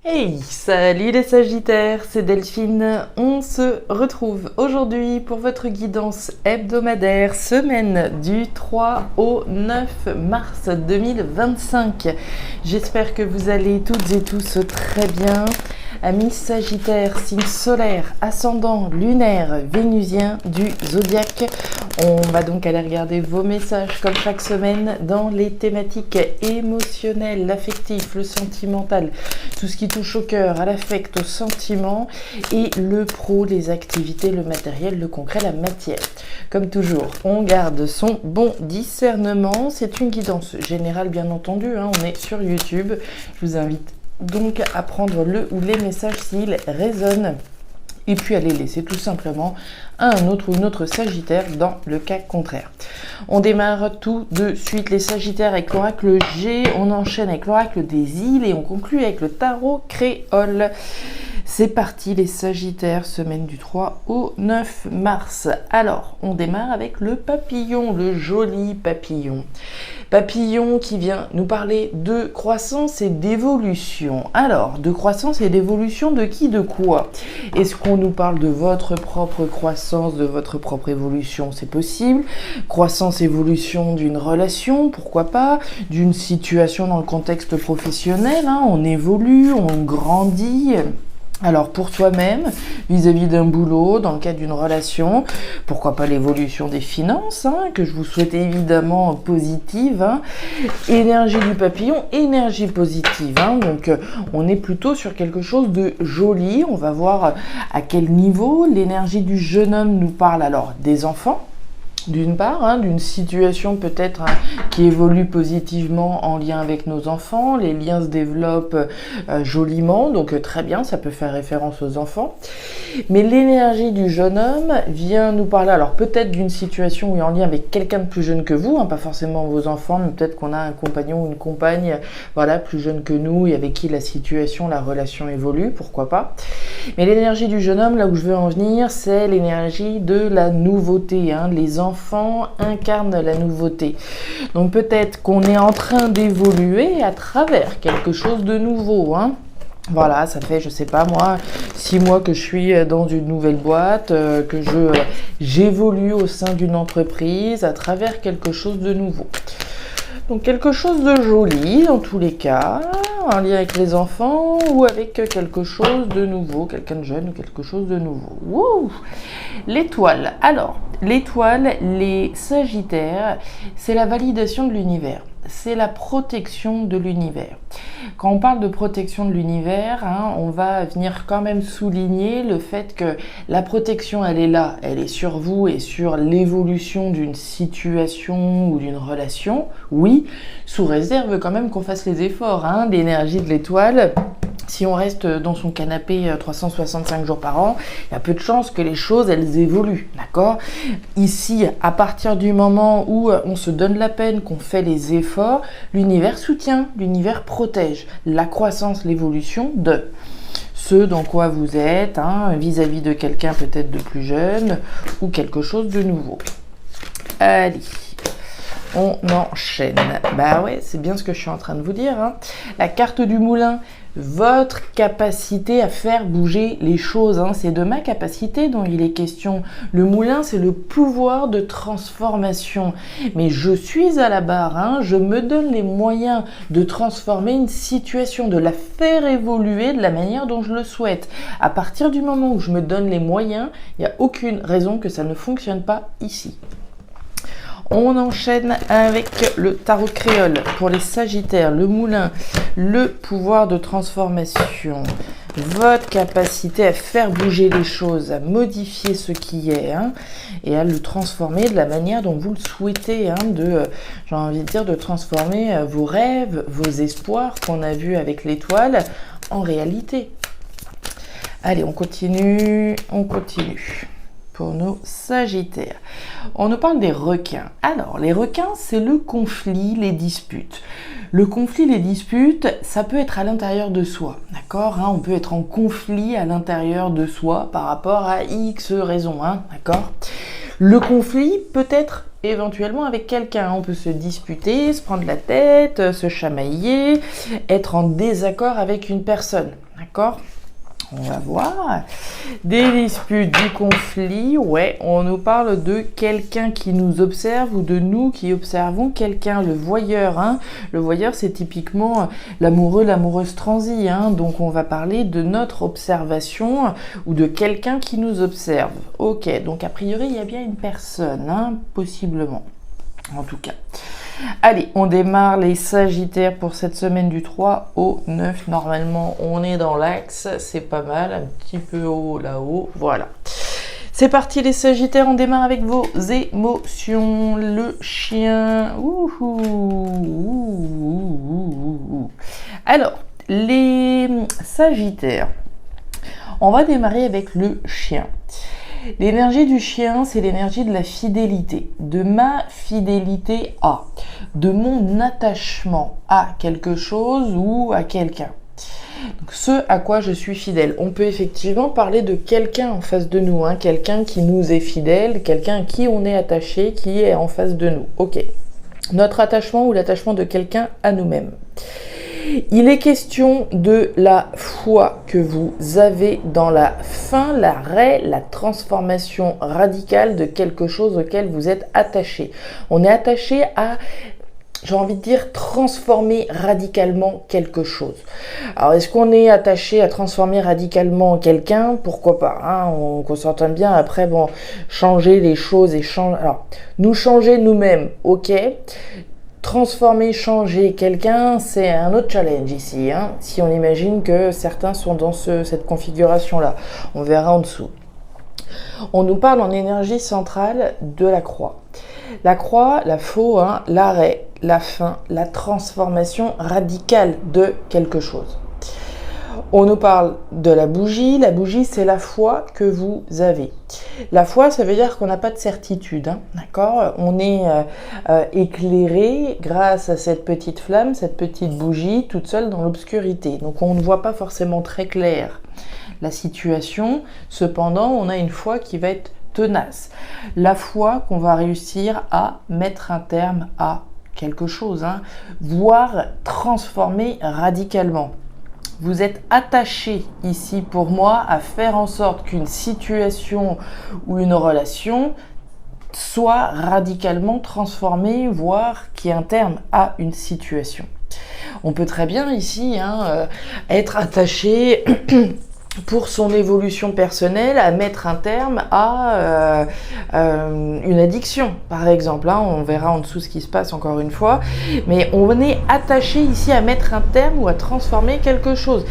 Hey, salut les Sagittaires, c'est Delphine. On se retrouve aujourd'hui pour votre guidance hebdomadaire, semaine du 3 au 9 mars 2025. J'espère que vous allez toutes et tous très bien. Amis Sagittaires, signe solaire, ascendant, lunaire, vénusien du zodiaque. On va donc aller regarder vos messages comme chaque semaine dans les thématiques émotionnelles, l'affectif, le sentimental, tout ce qui touche au cœur, à l'affect, au sentiment, et le pro, les activités, le matériel, le concret, la matière. Comme toujours, on garde son bon discernement. C'est une guidance générale bien entendu, on est sur YouTube. Je vous invite donc à prendre le ou les messages s'ils résonnent et puis à les laisser tout simplement à un autre ou une autre Sagittaire dans le cas contraire. On démarre tout de suite les Sagittaires avec l'oracle G, on enchaîne avec l'oracle des îles et on conclut avec le tarot créole. C'est parti les Sagittaires, semaine du 3 au 9 mars. Alors, on démarre avec le papillon, le joli papillon. Papillon qui vient nous parler de croissance et d'évolution. Alors, de croissance et d'évolution de qui, de quoi? Est-ce qu'on nous parle de votre propre croissance, de votre propre évolution? C'est possible. Croissance, évolution d'une relation, pourquoi pas? D'une situation dans le contexte professionnel, on évolue, on grandit. Alors pour toi-même, vis-à-vis d'un boulot, dans le cadre d'une relation, pourquoi pas l'évolution des finances, que je vous souhaite évidemment positive. Énergie du papillon, énergie positive. Donc on est plutôt sur quelque chose de joli. On va voir à quel niveau. L'énergie du jeune homme nous parle alors des enfants. D'une part, d'une situation peut-être qui évolue positivement en lien avec nos enfants, les liens se développent joliment, donc très bien, ça peut faire référence aux enfants. Mais l'énergie du jeune homme vient nous parler, alors peut-être d'une situation où il est en lien avec quelqu'un de plus jeune que vous, pas forcément vos enfants, mais peut-être qu'on a un compagnon ou une compagne, plus jeune que nous et avec qui la situation, la relation évolue, pourquoi pas. Mais l'énergie du jeune homme, là où je veux en venir, c'est l'énergie de la nouveauté, les enfants incarnent la nouveauté. Donc peut-être qu'on est en train d'évoluer à travers quelque chose de nouveau. Voilà, ça fait, je sais pas moi, 6 mois que je suis dans une nouvelle boîte, que j'évolue au sein d'une entreprise à travers quelque chose de nouveau. Donc quelque chose de joli dans tous les cas, en lien avec les enfants ou avec quelque chose de nouveau, quelqu'un de jeune ou quelque chose de nouveau. Wouh! L'étoile. Alors, l'étoile, les Sagittaires, c'est la validation de l'univers. C'est la protection de l'univers. Quand on parle de protection de l'univers, on va venir quand même souligner le fait que la protection, elle est là, elle est sur vous et sur l'évolution d'une situation ou d'une relation. Oui, sous réserve quand même qu'on fasse les efforts. L'énergie de l'étoile, si on reste dans son canapé 365 jours par an, il y a peu de chances que les choses, elles évoluent, d'accord? Ici, à partir du moment où on se donne la peine, qu'on fait les efforts, l'univers soutient, l'univers protège la croissance, l'évolution de ce dans quoi vous êtes, vis-à-vis de quelqu'un peut-être de plus jeune ou quelque chose de nouveau. Allez, on enchaîne. Bah ouais, c'est bien ce que je suis en train de vous dire. La carte du moulin. Votre capacité à faire bouger les choses, c'est de ma capacité dont il est question. Le moulin, c'est le pouvoir de transformation. Mais je suis à la barre, je me donne les moyens de transformer une situation, de la faire évoluer de la manière dont je le souhaite. À partir du moment où je me donne les moyens, il n'y a aucune raison que ça ne fonctionne pas ici. On enchaîne avec le tarot créole pour les Sagittaires, le moulin, le pouvoir de transformation, votre capacité à faire bouger les choses, à modifier ce qui est et à le transformer de la manière dont vous le souhaitez, j'ai envie de dire de transformer vos rêves, vos espoirs qu'on a vus avec l'étoile en réalité. Allez, on continue. Pour nos Sagittaires. On nous parle des requins. Alors, les requins, c'est le conflit, les disputes. Le conflit, les disputes, ça peut être à l'intérieur de soi, d'accord? On peut être en conflit à l'intérieur de soi par rapport à X raisons, d'accord? Le conflit peut être éventuellement avec quelqu'un. On peut se disputer, se prendre la tête, se chamailler, être en désaccord avec une personne. d'accord? On va voir. Des disputes, du conflit, ouais, on nous parle de quelqu'un qui nous observe ou de nous qui observons quelqu'un, le voyeur. Hein. Le voyeur, c'est typiquement l'amoureux, l'amoureuse transie. Hein. Donc, on va parler de notre observation ou de quelqu'un qui nous observe. Ok, donc a priori, il y a bien une personne, hein, possiblement, en tout cas. Allez, on démarre les Sagittaires pour cette semaine du 3 au 9. Normalement, on est dans l'axe, c'est pas mal, un petit peu haut là-haut, voilà. C'est parti les Sagittaires, on démarre avec vos émotions. Le chien. Alors, les Sagittaires, on va démarrer avec le chien. L'énergie du chien, c'est l'énergie de la fidélité, de ma fidélité à, de mon attachement à quelque chose ou à quelqu'un. Donc, ce à quoi je suis fidèle. On peut effectivement parler de quelqu'un en face de nous, hein, quelqu'un qui nous est fidèle, quelqu'un à qui on est attaché, qui est en face de nous. Ok. Notre attachement ou l'attachement de quelqu'un à nous-mêmes. Il est question de la foi que vous avez dans la fin, l'arrêt, la transformation radicale de quelque chose auquel vous êtes attaché. On est attaché à, j'ai envie de dire, transformer radicalement quelque chose. Alors, est-ce qu'on est attaché à transformer radicalement quelqu'un? Pourquoi pas, hein, qu'on s'entende bien. Après, bon, changer les choses et changer... Alors, nous changer nous-mêmes, ok. Transformer, changer quelqu'un, c'est un autre challenge ici. Hein, si on imagine que certains sont dans cette configuration-là. On verra en dessous. On nous parle en énergie centrale de la croix. La croix, la faux, hein, l'arrêt, la fin, la transformation radicale de quelque chose. On nous parle de la bougie. La bougie, c'est la foi que vous avez. La foi, ça veut dire qu'on n'a pas de certitude, hein, d'accord? On est éclairé grâce à cette petite flamme, cette petite bougie, toute seule dans l'obscurité. Donc, on ne voit pas forcément très clair la situation. Cependant, on a une foi qui va être tenace. La foi qu'on va réussir à mettre un terme à quelque chose, hein, voire transformer radicalement. Vous êtes attaché ici pour moi à faire en sorte qu'une situation ou une relation soit radicalement transformée, voire qu'il y ait un terme à une situation. On peut très bien ici être attaché pour son évolution personnelle à mettre un terme à une addiction, par exemple. Hein, on verra en dessous ce qui se passe encore une fois. Mais on est attaché ici à mettre un terme ou à transformer quelque chose.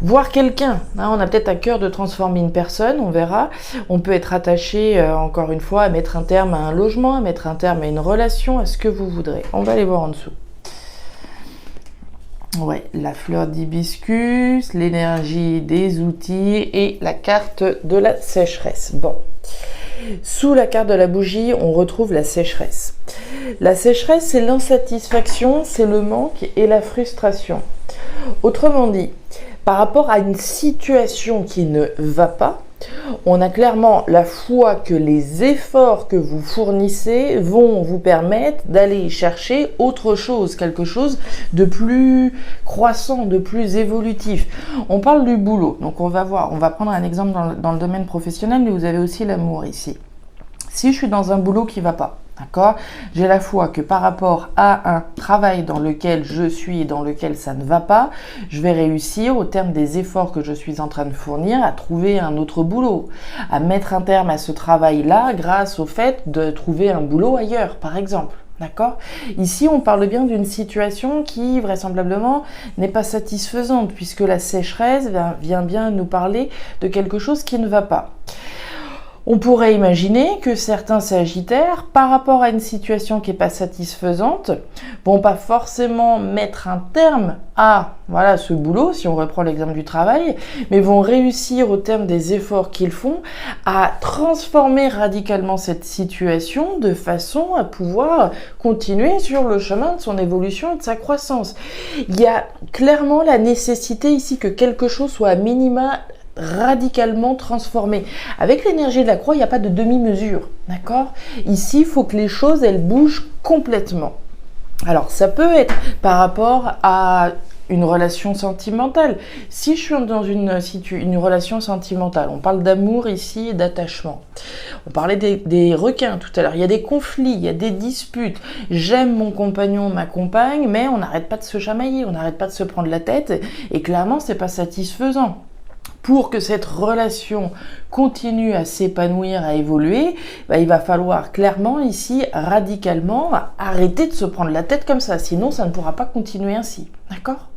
Voir quelqu'un, hein, on a peut-être à cœur de transformer une personne, on verra. On peut être attaché, encore une fois, à mettre un terme à un logement, à mettre un terme à une relation, à ce que vous voudrez. On va aller voir en dessous. Ouais, la fleur d'hibiscus, l'énergie des outils et la carte de la sécheresse. Bon, sous la carte de la bougie, on retrouve la sécheresse. La sécheresse, c'est l'insatisfaction, c'est le manque et la frustration. Autrement dit, par rapport à une situation qui ne va pas, on a clairement la foi que les efforts que vous fournissez vont vous permettre d'aller chercher autre chose, quelque chose de plus croissant, de plus évolutif. On parle du boulot, donc on va voir, on va prendre un exemple dans le domaine professionnel, mais vous avez aussi l'amour ici. Si je suis dans un boulot qui ne va pas, d'accord, j'ai la foi que par rapport à un travail dans lequel je suis et dans lequel ça ne va pas, je vais réussir au terme des efforts que je suis en train de fournir à trouver un autre boulot, à mettre un terme à ce travail-là grâce au fait de trouver un boulot ailleurs, par exemple. D'accord? Ici, on parle bien d'une situation qui, vraisemblablement, n'est pas satisfaisante puisque la sécheresse vient bien nous parler de quelque chose qui ne va pas. On pourrait imaginer que certains sagittaires, par rapport à une situation qui n'est pas satisfaisante, vont pas forcément mettre un terme à ce boulot, si on reprend l'exemple du travail, mais vont réussir au terme des efforts qu'ils font à transformer radicalement cette situation de façon à pouvoir continuer sur le chemin de son évolution et de sa croissance. Il y a clairement la nécessité ici que quelque chose soit à minima radicalement transformé. Avec l'énergie de la croix, il n'y a pas de demi-mesure, d'accord? Ici, il faut que les choses, elles bougent complètement. Alors, ça peut être par rapport à une relation sentimentale. Si je suis dans une relation sentimentale, on parle d'amour ici et d'attachement. On parlait des requins tout à l'heure. Il y a des conflits, il y a des disputes. J'aime mon compagnon, ma compagne, mais on n'arrête pas de se chamailler, on n'arrête pas de se prendre la tête. Et clairement, c'est pas satisfaisant. Pour que cette relation continue à s'épanouir, à évoluer, il va falloir clairement ici, radicalement, arrêter de se prendre la tête comme ça. Sinon, ça ne pourra pas continuer ainsi. D'accord ?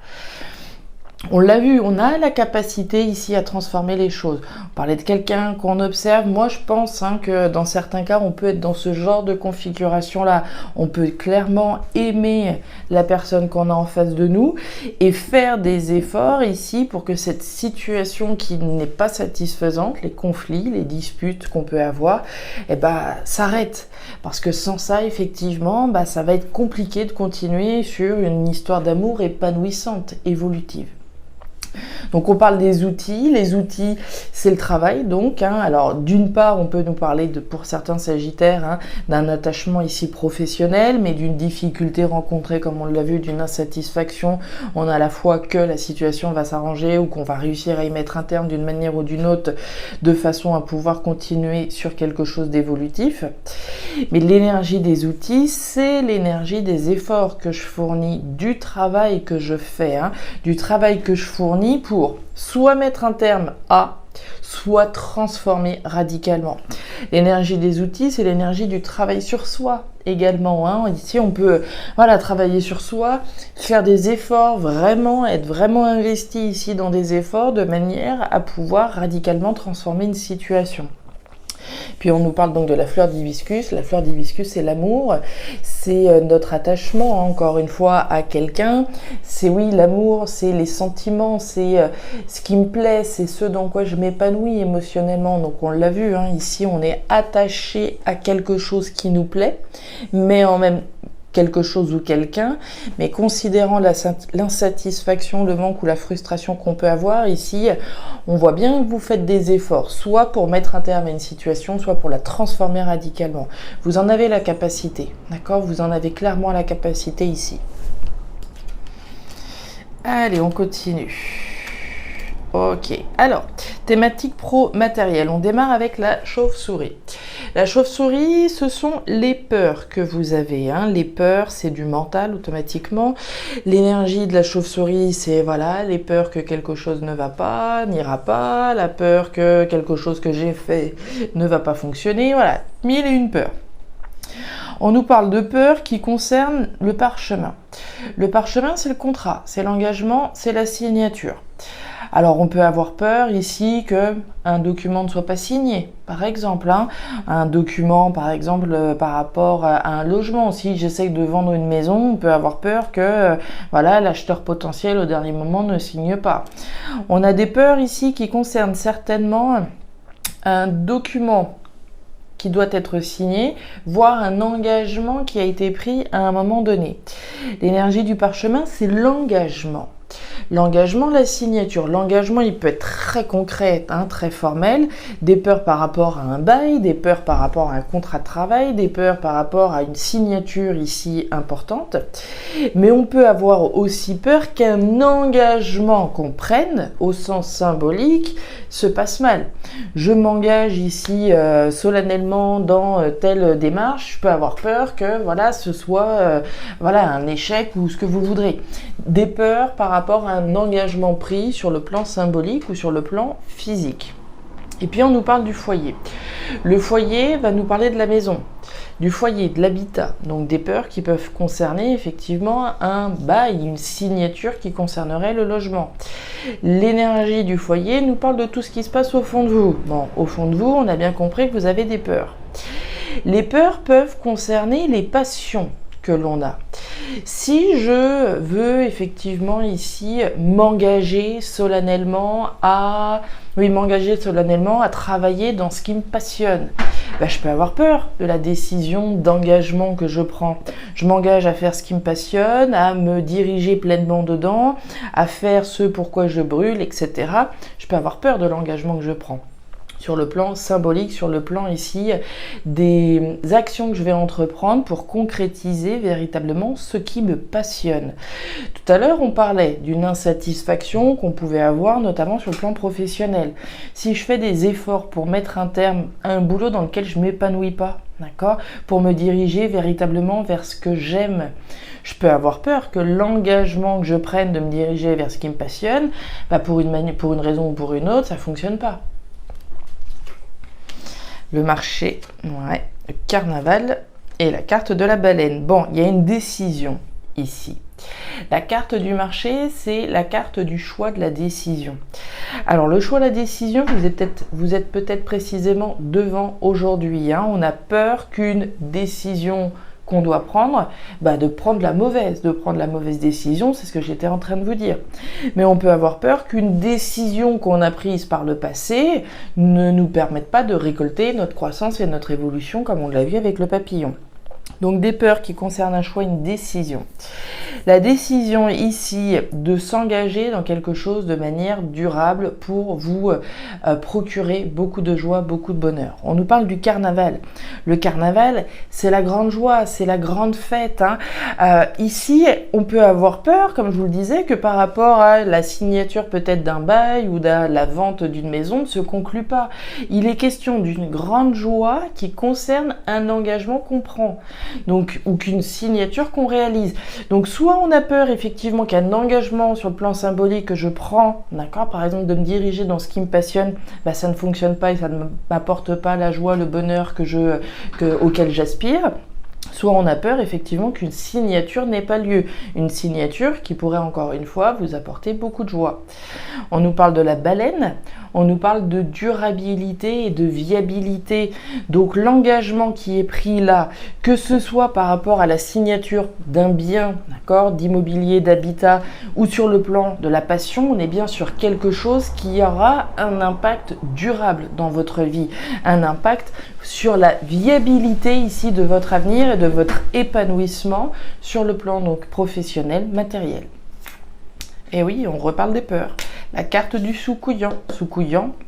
On l'a vu, on a la capacité ici à transformer les choses. On parlait de quelqu'un qu'on observe. Moi, je pense que dans certains cas, on peut être dans ce genre de configuration-là. On peut clairement aimer la personne qu'on a en face de nous et faire des efforts ici pour que cette situation qui n'est pas satisfaisante, les conflits, les disputes qu'on peut avoir, s'arrête. Parce que sans ça, effectivement, ça va être compliqué de continuer sur une histoire d'amour épanouissante, évolutive. Donc on parle des outils. Les outils, c'est le travail donc. Alors d'une part, on peut nous parler pour certains sagittaires d'un attachement ici professionnel, mais d'une difficulté rencontrée, comme on l'a vu, d'une insatisfaction. On a à la fois que la situation va s'arranger ou qu'on va réussir à y mettre un terme d'une manière ou d'une autre, de façon à pouvoir continuer sur quelque chose d'évolutif. Mais l'énergie des outils, c'est l'énergie des efforts que je fournis, du travail que je fais, du travail que je fournis pour soit mettre un terme à, soit transformer radicalement. L'énergie des outils, c'est l'énergie du travail sur soi également. Ici, on peut travailler sur soi, faire des efforts, être vraiment investi ici dans des efforts de manière à pouvoir radicalement transformer une situation. Puis on nous parle donc de la fleur d'hibiscus. La fleur d'hibiscus, c'est l'amour, c'est notre attachement, encore une fois, à quelqu'un. C'est l'amour, c'est les sentiments, c'est ce qui me plaît, c'est ce dans quoi je m'épanouis émotionnellement. Donc on l'a vu, ici on est attaché à quelque chose qui nous plaît, mais en même quelque chose ou quelqu'un, mais considérant l'insatisfaction, le manque ou la frustration qu'on peut avoir, ici, on voit bien que vous faites des efforts, soit pour mettre un terme à une situation, soit pour la transformer radicalement. Vous en avez la capacité, d'accord ? Vous en avez clairement la capacité ici. Allez, on continue. Ok, alors, thématique pro-matériel. On démarre avec la chauve-souris. La chauve-souris, ce sont les peurs que vous avez. Les peurs, c'est du mental automatiquement. L'énergie de la chauve-souris, c'est les peurs que quelque chose ne va pas, n'ira pas, la peur que quelque chose que j'ai fait ne va pas fonctionner. Voilà, 1001 peurs. On nous parle de peurs qui concernent le parchemin. Le parchemin, c'est le contrat, c'est l'engagement, c'est la signature. Alors on peut avoir peur ici qu'un document ne soit pas signé, par exemple. Un document, par exemple, par rapport à un logement. Si j'essaye de vendre une maison, on peut avoir peur que l'acheteur potentiel au dernier moment ne signe pas. On a des peurs ici qui concernent certainement un document qui doit être signé, voire un engagement qui a été pris à un moment donné. L'énergie du parchemin, c'est l'engagement. L'engagement, la signature. L'engagement, il peut être très concret, très formel. Des peurs par rapport à un bail, des peurs par rapport à un contrat de travail, des peurs par rapport à une signature ici importante. Mais on peut avoir aussi peur qu'un engagement qu'on prenne, au sens symbolique, se passe mal. Je m'engage ici solennellement dans telle démarche. Je peux avoir peur que ce soit un échec ou ce que vous voudrez. Des peurs par rapport à un engagement pris sur le plan symbolique ou sur le plan physique. Et puis on nous parle du foyer. Le foyer va nous parler de la maison, du foyer, de l'habitat. Donc des peurs qui peuvent concerner effectivement un bail, une signature qui concernerait le logement. L'énergie du foyer nous parle de tout ce qui se passe au fond de vous. Bon, au fond de vous, on a bien compris que vous avez des peurs. Les peurs peuvent concerner les passions que l'on a. Si je veux effectivement ici m'engager solennellement à travailler dans ce qui me passionne, je peux avoir peur de la décision d'engagement que je prends. Je m'engage à faire ce qui me passionne, à me diriger pleinement dedans, à faire ce pourquoi je brûle, etc. Je peux avoir peur de l'engagement que je prends. sur le plan symbolique, sur le plan ici des actions que je vais entreprendre pour concrétiser véritablement ce qui me passionne. Tout à l'heure, on parlait d'une insatisfaction qu'on pouvait avoir, notamment sur le plan professionnel. Si je fais des efforts pour mettre un terme à un boulot dans lequel je ne m'épanouis pas, d'accord, pour me diriger véritablement vers ce que j'aime, je peux avoir peur que l'engagement que je prenne de me diriger vers ce qui me passionne, pour une raison ou pour une autre, ça ne fonctionne pas. Le marché, ouais, le carnaval et la carte de la baleine. Bon, il y a une décision ici. La carte du marché, c'est la carte du choix de la décision. Alors, le choix de la décision, vous êtes peut-être précisément devant aujourd'hui. On a peur qu'une décision qu'on doit prendre, de prendre la mauvaise décision, c'est ce que j'étais en train de vous dire. Mais on peut avoir peur qu'une décision qu'on a prise par le passé ne nous permette pas de récolter notre croissance et notre évolution comme on l'a vu avec le papillon. Donc des peurs qui concernent un choix, une décision. La décision ici de s'engager dans quelque chose de manière durable pour vous procurer beaucoup de joie, beaucoup de bonheur. On nous parle du carnaval. Le carnaval, c'est la grande joie, c'est la grande fête. Ici, on peut avoir peur, comme je vous le disais, que par rapport à la signature peut-être d'un bail ou de la vente d'une maison ne se conclue pas. Il est question d'une grande joie qui concerne un engagement qu'on prend. Donc, ou qu'une signature qu'on réalise. Donc, soit on a peur effectivement qu'un engagement sur le plan symbolique que je prends, d'accord, par exemple de me diriger dans ce qui me passionne, ça ne fonctionne pas et ça ne m'apporte pas la joie, le bonheur auquel j'aspire. Soit on a peur effectivement qu'une signature n'ait pas lieu. Une signature qui pourrait encore une fois vous apporter beaucoup de joie. On nous parle de la baleine, on nous parle de durabilité et de viabilité. Donc l'engagement qui est pris là, que ce soit par rapport à la signature d'un bien, d'accord, d'immobilier, d'habitat, ou sur le plan de la passion, on est bien sur quelque chose qui aura un impact durable dans votre vie, un impact sur la viabilité ici de votre avenir et de votre épanouissement sur le plan donc professionnel, matériel. Et oui, on reparle des peurs. La carte du sous-couillant,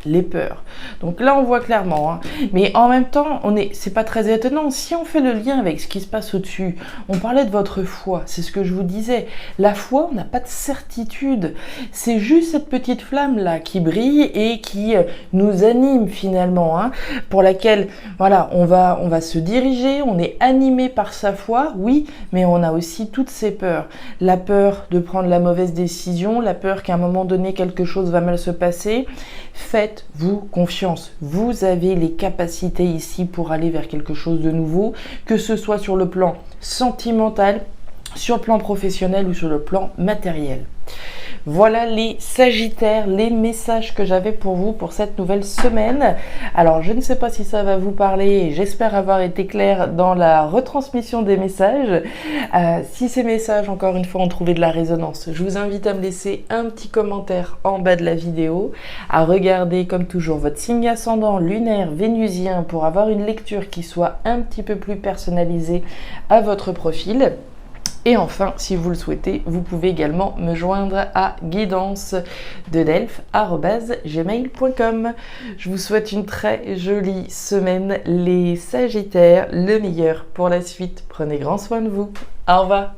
les peurs. Donc là, on voit clairement. Mais en même temps, c'est pas très étonnant. Si on fait le lien avec ce qui se passe au-dessus, on parlait de votre foi. C'est ce que je vous disais. La foi, on n'a pas de certitude. C'est juste cette petite flamme-là qui brille et qui nous anime finalement. Pour laquelle, voilà, on va se diriger. On est animé par sa foi, oui, mais on a aussi toutes ces peurs. La peur de prendre la mauvaise décision, la peur qu'à un moment donné, quelque chose va mal se passer. Faites-vous confiance. Vous avez les capacités ici pour aller vers quelque chose de nouveau, que ce soit sur le plan sentimental, sur le plan professionnel ou sur le plan matériel. Voilà les Sagittaires, les messages que j'avais pour vous pour cette nouvelle semaine. Alors, je ne sais pas si ça va vous parler et j'espère avoir été claire dans la retransmission des messages. Si ces messages, encore une fois, ont trouvé de la résonance, je vous invite à me laisser un petit commentaire en bas de la vidéo, à regarder comme toujours votre signe ascendant, lunaire, vénusien pour avoir une lecture qui soit un petit peu plus personnalisée à votre profil. Et enfin, si vous le souhaitez, vous pouvez également me joindre à guidance-delphes@gmail.com. Je vous souhaite une très jolie semaine, les Sagittaires, le meilleur pour la suite. Prenez grand soin de vous. Au revoir.